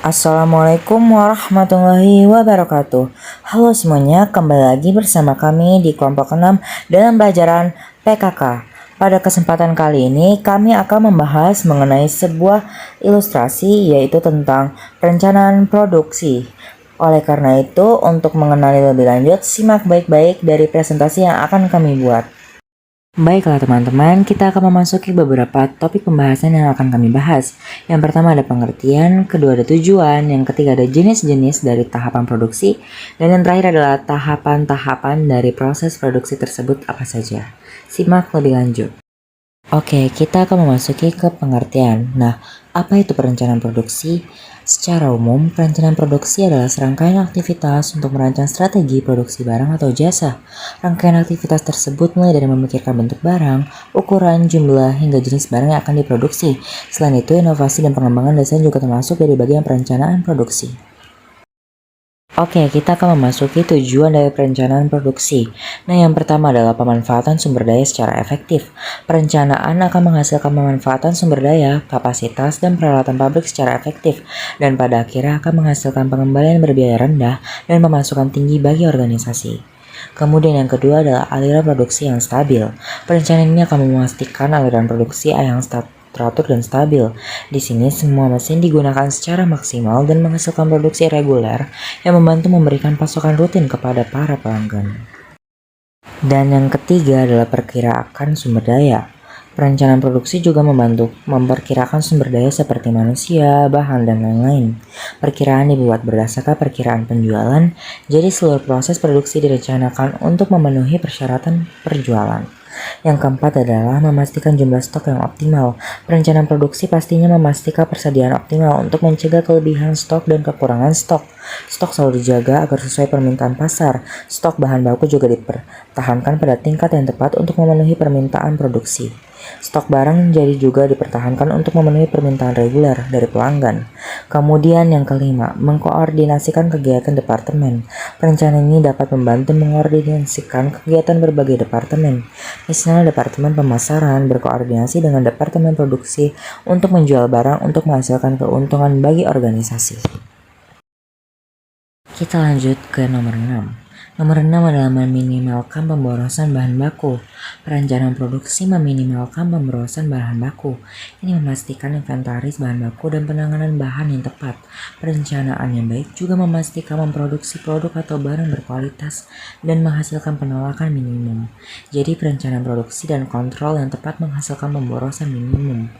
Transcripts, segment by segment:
Assalamualaikum warahmatullahi wabarakatuh. Halo semuanya, kembali lagi bersama kami di kelompok 6 dalam pelajaran PKK. Pada kesempatan kali ini kami akan membahas mengenai sebuah ilustrasi, yaitu tentang perencanaan produksi. Oleh karena itu, untuk mengenali lebih lanjut, simak baik-baik dari presentasi yang akan kami buat. Baiklah teman-teman, kita akan memasuki beberapa topik pembahasan yang akan kami bahas. Yang pertama ada pengertian, kedua ada tujuan, yang ketiga ada jenis-jenis dari tahapan produksi, dan yang terakhir adalah tahapan-tahapan dari proses produksi tersebut apa saja. Simak lebih lanjut. Oke, kita akan memasuki ke pengertian. Nah, apa itu perencanaan produksi? Secara umum, perencanaan produksi adalah serangkaian aktivitas untuk merancang strategi produksi barang atau jasa. Rangkaian aktivitas tersebut mulai dari memikirkan bentuk barang, ukuran, jumlah, hingga jenis barang yang akan diproduksi. Selain itu, inovasi dan pengembangan desain juga termasuk dari bagian perencanaan produksi. Oke, kita akan memasuki tujuan dari perencanaan produksi. Nah, yang pertama adalah pemanfaatan sumber daya secara efektif. Perencanaan akan menghasilkan pemanfaatan sumber daya, kapasitas, dan peralatan pabrik secara efektif, dan pada akhirnya akan menghasilkan pengembalian berbiaya rendah dan pemasukan tinggi bagi organisasi. Kemudian yang kedua adalah aliran produksi yang stabil. Perencanaan ini akan memastikan aliran produksi yang teratur dan stabil. Di sini semua mesin digunakan secara maksimal dan menghasilkan produksi reguler yang membantu memberikan pasokan rutin kepada para pelanggan. Dan yang ketiga adalah perkiraan sumber daya. Perencanaan produksi juga membantu memperkirakan sumber daya seperti manusia, bahan, dan lain-lain. Perkiraan dibuat berdasarkan perkiraan penjualan, jadi seluruh proses produksi direncanakan untuk memenuhi persyaratan perjualan. Yang keempat adalah memastikan jumlah stok yang optimal. Perencanaan produksi pastinya memastikan persediaan optimal untuk mencegah kelebihan stok dan kekurangan stok. Stok selalu dijaga agar sesuai permintaan pasar. Stok bahan baku juga dipertahankan pada tingkat yang tepat untuk memenuhi permintaan produksi. Stok barang jadi juga dipertahankan untuk memenuhi permintaan reguler dari pelanggan. Kemudian yang kelima, mengkoordinasikan kegiatan departemen. Perencanaan ini dapat membantu mengkoordinasikan kegiatan berbagai departemen. Misalnya departemen pemasaran berkoordinasi dengan departemen produksi untuk menjual barang untuk menghasilkan keuntungan bagi organisasi. Kita lanjut ke nomor 6. Nomor 6 adalah meminimalkan pemborosan bahan baku. Perencanaan produksi meminimalkan pemborosan bahan baku. Ini memastikan inventaris bahan baku dan penanganan bahan yang tepat. Perencanaan yang baik juga memastikan memproduksi produk atau barang berkualitas dan menghasilkan penolakan minimum. Jadi perencanaan produksi dan kontrol yang tepat menghasilkan pemborosan minimum.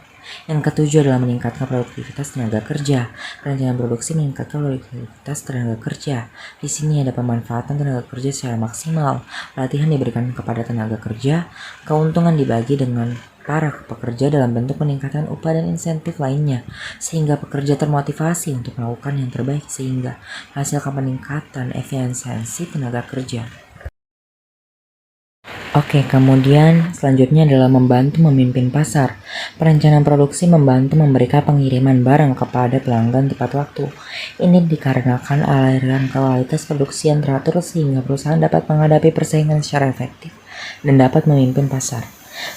Yang ketujuh adalah meningkatkan produktivitas tenaga kerja. Perencanaan produksi meningkatkan produktivitas tenaga kerja. Di sini ada pemanfaatan tenaga kerja secara maksimal. Pelatihan diberikan kepada tenaga kerja, keuntungan dibagi dengan para pekerja dalam bentuk peningkatan upah dan insentif lainnya, sehingga pekerja termotivasi untuk melakukan yang terbaik sehingga hasilkan peningkatan efisiensi tenaga kerja. Oke, kemudian selanjutnya adalah membantu memimpin pasar. Perencanaan produksi membantu memberikan pengiriman barang kepada pelanggan tepat waktu. Ini dikarenakan aliran kualitas produksi yang teratur sehingga perusahaan dapat menghadapi persaingan secara efektif dan dapat memimpin pasar.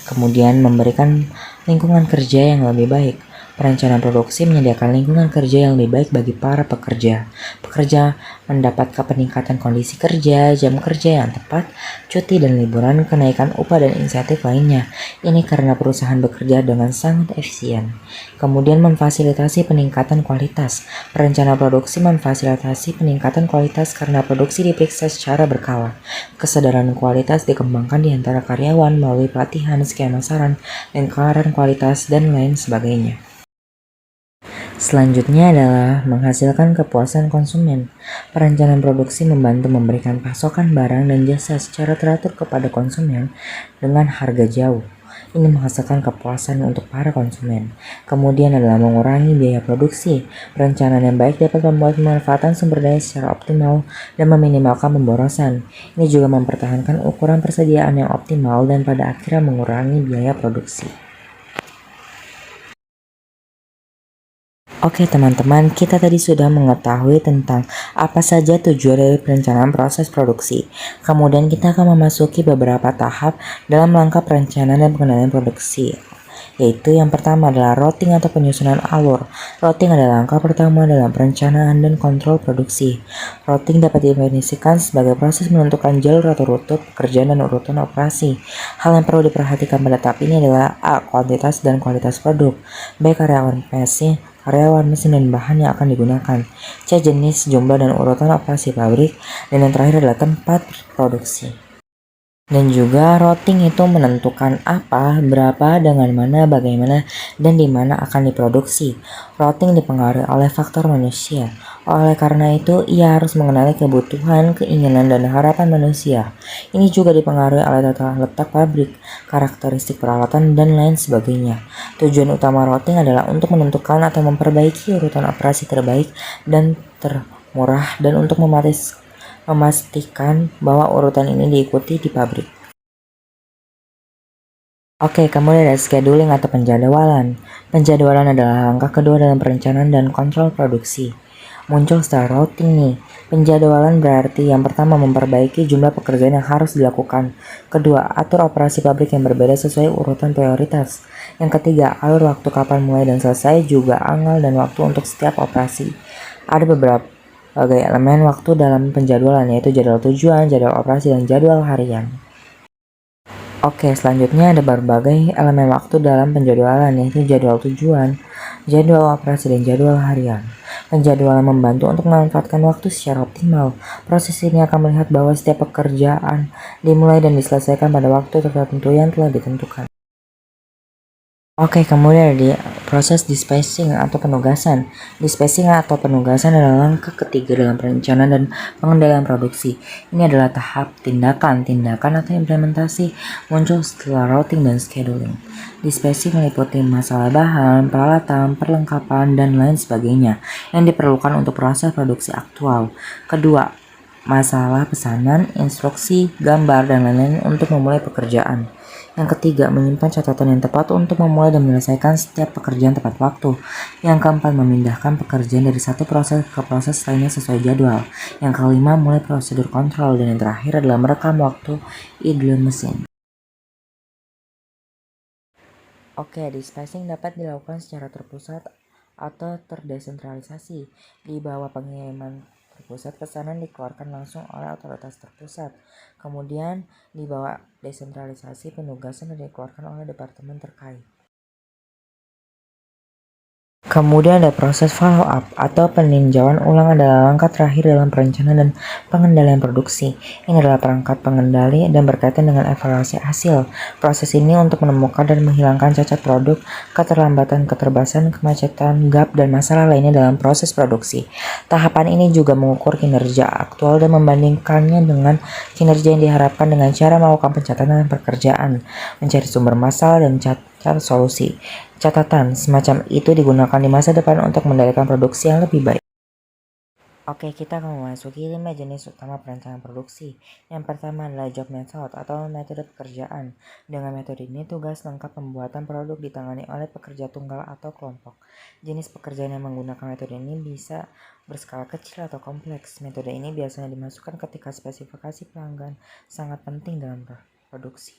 Kemudian memberikan lingkungan kerja yang lebih baik. Perencanaan produksi menyediakan lingkungan kerja yang lebih baik bagi para pekerja. Pekerja mendapatkan peningkatan kondisi kerja, jam kerja yang tepat, cuti dan liburan, kenaikan upah dan insentif lainnya. Ini karena perusahaan bekerja dengan sangat efisien. Kemudian memfasilitasi peningkatan kualitas. Perencanaan produksi memfasilitasi peningkatan kualitas karena produksi diperiksa secara berkala. Kesadaran kualitas dikembangkan di antara karyawan melalui pelatihan, skema saran, lingkaran kualitas, dan lain sebagainya. Selanjutnya adalah menghasilkan kepuasan konsumen. Perencanaan produksi membantu memberikan pasokan barang dan jasa secara teratur kepada konsumen dengan harga jauh. Ini menghasilkan kepuasan untuk para konsumen. Kemudian adalah mengurangi biaya produksi. Perencanaan yang baik dapat membuat pemanfaatan sumber daya secara optimal dan meminimalkan pemborosan. Ini juga mempertahankan ukuran persediaan yang optimal dan pada akhirnya mengurangi biaya produksi. Oke teman-teman, kita tadi sudah mengetahui tentang apa saja tujuan dari perencanaan proses produksi. Kemudian kita akan memasuki beberapa tahap dalam langkah perencanaan dan pengendalian produksi. yaitu yang pertama adalah routing atau penyusunan alur. Routing adalah langkah pertama dalam perencanaan dan kontrol produksi. Routing dapat didefinisikan sebagai proses menentukan jalur atau rute pekerjaan dan urutan operasi. Hal yang perlu diperhatikan pada tahap ini adalah A. Kuantitas dan kualitas produk, B. Karyawan mesin dan bahan yang akan digunakan, C. Jenis, jumlah, dan urutan operasi pabrik, dan yang terakhir adalah tempat produksi. Dan juga routing itu menentukan apa, berapa, dengan mana, bagaimana, dan di mana akan diproduksi. Routing dipengaruhi oleh faktor manusia. Oleh karena itu, ia harus mengenali kebutuhan, keinginan, dan harapan manusia. Ini juga dipengaruhi oleh tata letak pabrik, karakteristik peralatan, dan lain sebagainya. Tujuan utama routing adalah untuk menentukan atau memperbaiki urutan operasi terbaik dan termurah dan untuk memastikan bahwa urutan ini diikuti di pabrik. Oke, kemudian ada scheduling atau penjadwalan. Penjadwalan adalah langkah kedua dalam perencanaan dan kontrol produksi. Muncul setelah routing nih. Penjadwalan berarti yang pertama memperbaiki jumlah pekerjaan yang harus dilakukan. Kedua, atur operasi pabrik yang berbeda sesuai urutan prioritas. Yang ketiga, alur waktu kapan mulai dan selesai juga anggal dan waktu untuk setiap operasi. Ada beberapa elemen waktu dalam penjadwalan yaitu jadwal tujuan, jadwal operasi, dan jadwal harian. Oke, selanjutnya ada berbagai elemen waktu dalam penjadwalan yaitu jadwal tujuan, jadwal operasi, dan jadwal harian. Penjadwalan membantu untuk memanfaatkan waktu secara optimal. Proses ini akan melihat bahwa setiap pekerjaan dimulai dan diselesaikan pada waktu tertentu yang telah ditentukan. Oke, kemudian ada proses dispatching atau penugasan. Dispatching atau penugasan adalah langkah ketiga dalam perencanaan dan pengendalian produksi. Ini adalah tahap tindakan atau implementasi muncul setelah routing dan scheduling. Dispatching meliputi masalah bahan, peralatan, perlengkapan, dan lain sebagainya yang diperlukan untuk proses produksi aktual. Kedua, masalah pesanan, instruksi, gambar, dan lain-lain untuk memulai pekerjaan. Yang ketiga, menyimpan catatan yang tepat untuk memulai dan menyelesaikan setiap pekerjaan tepat waktu. Yang keempat, memindahkan pekerjaan dari satu proses ke proses lainnya sesuai jadwal. Yang kelima, mulai prosedur kontrol. Dan yang terakhir adalah merekam waktu idle mesin. Oke, dispatching dapat dilakukan secara terpusat atau terdesentralisasi. Di bawah pengiriman terpusat, pesanan dikeluarkan langsung oleh otoritas terpusat. Kemudian di bawah desentralisasi, penugasan dikeluarkan oleh departemen terkait. Kemudian ada proses follow up atau peninjauan ulang adalah langkah terakhir dalam perencanaan dan pengendalian produksi. Ini adalah perangkat pengendali dan berkaitan dengan evaluasi hasil. Proses ini untuk menemukan dan menghilangkan cacat produk, keterlambatan, keterbatasan, kemacetan, gap, dan masalah lainnya dalam proses produksi. Tahapan ini juga mengukur kinerja aktual dan membandingkannya dengan kinerja yang diharapkan dengan cara melakukan pencatatan pekerjaan, mencari sumber masalah, dan cari solusi. Catatan semacam itu digunakan di masa depan untuk mengendalikan produksi yang lebih baik. Oke, kita akan memasuki 5 jenis utama perencanaan produksi. Yang pertama adalah job method atau metode pekerjaan. Dengan metode ini, tugas lengkap pembuatan produk ditangani oleh pekerja tunggal atau kelompok. Jenis pekerjaan yang menggunakan metode ini bisa berskala kecil atau kompleks. Metode ini biasanya dimasukkan ketika spesifikasi pelanggan sangat penting dalam produksi.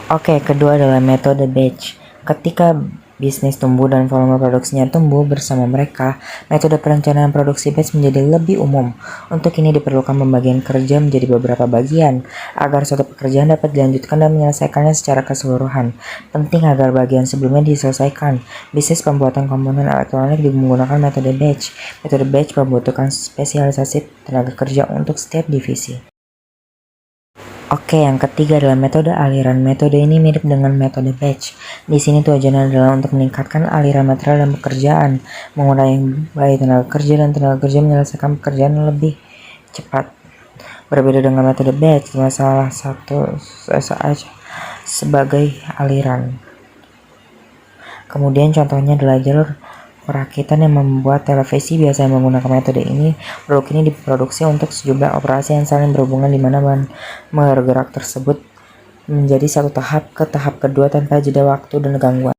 Oke, kedua adalah metode batch. Ketika bisnis tumbuh dan volume produksinya tumbuh bersama mereka, metode perencanaan produksi batch menjadi lebih umum. Untuk ini diperlukan pembagian kerja menjadi beberapa bagian, agar suatu pekerjaan dapat dilanjutkan dan menyelesaikannya secara keseluruhan. Penting agar bagian sebelumnya diselesaikan. Bisnis pembuatan komponen elektronik menggunakan metode batch. Metode batch membutuhkan spesialisasi tenaga kerja untuk setiap divisi. Oke, yang ketiga adalah metode aliran. Metode ini mirip dengan metode batch. Di sini tujuannya adalah untuk meningkatkan aliran material dan pekerjaan, mengurangi baik tenaga kerja dan tenaga kerja menyelesaikan pekerjaan lebih cepat. Berbeda dengan metode batch, salah satu saja sebagai aliran. Kemudian contohnya adalah jalur perakitan yang membuat televisi biasanya menggunakan metode ini. Produk ini diproduksi untuk sejumlah operasi yang saling berhubungan di mana bahan bergerak tersebut menjadi satu tahap ke tahap kedua tanpa jeda waktu dan gangguan.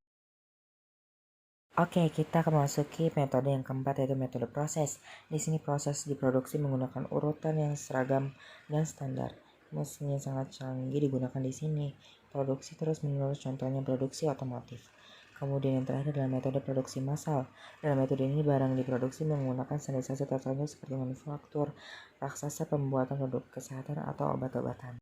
Oke, kita akan memasuki metode yang keempat yaitu metode proses. Di sini proses diproduksi menggunakan urutan yang seragam dan standar. Mesin yang sangat canggih digunakan di sini. produksi terus-menerus, contohnya produksi otomotif. Kemudian yang terakhir adalah metode produksi massal. Dalam metode ini barang diproduksi menggunakan standarisasi tertentu seperti manufaktur, raksasa pembuatan produk kesehatan atau obat-obatan.